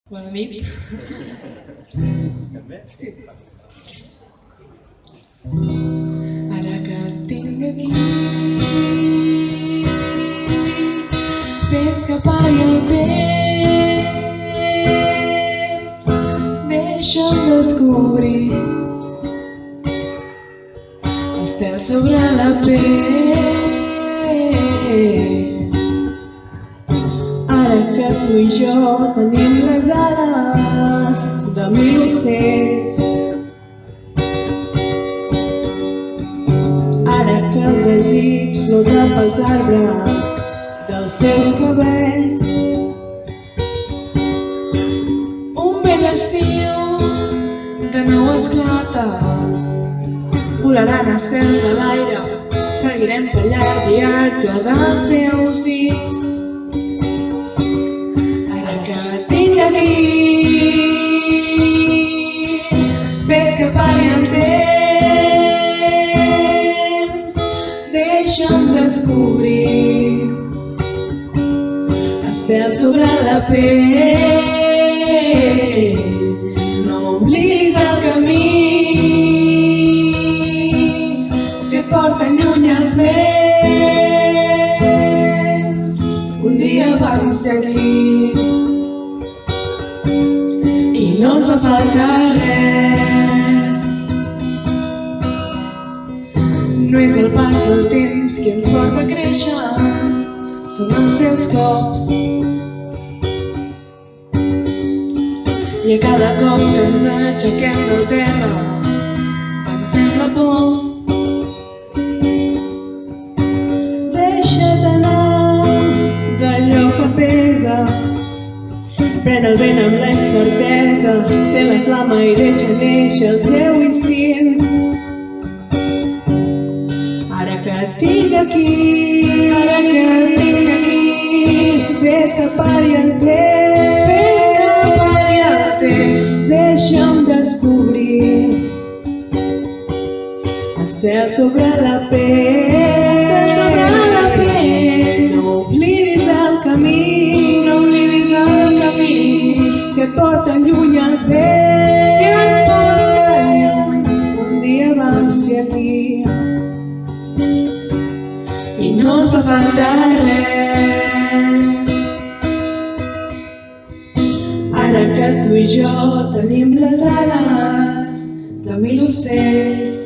Bona nit. Estem bé? Sí. Ara que et tinc aquí, fes que pari el temps, deixa'm descobrir estel sobre la pell. Ara que tu i jo tenim les ales de 1000 ocells, ara que el desig flota pels arbres dels teus cabells, Un vell estiu de nou esclata, volaran estels a l'aire, seguirem pel llarg viatge dels teus dits. Ara que et tinc aquí, fes que pari el temps, deixa'm descobrir estel sobre la pell. No oblidis el camí, si et porten lluny els vents. Un dia vam ser aquí i no ens va faltar res. No és el pas del temps qui ens porta a créixer, són els seus cops. I a cada cop que ens aixequem del terra pensem la por. deixa't anar d'allò que pesa, pren el vent amb la incertesa, sé la flama i deixa néixer el teu instint. Ara que et tinc aquí, fes que pari el temps, deixa'm descobrir estel sobre la pell. No oblidis el camí, si et porten lluny els vents. Un dia vam ser aquí i no ens va faltar res. Ara que tu i jo tenim les ales de 1000 ocells,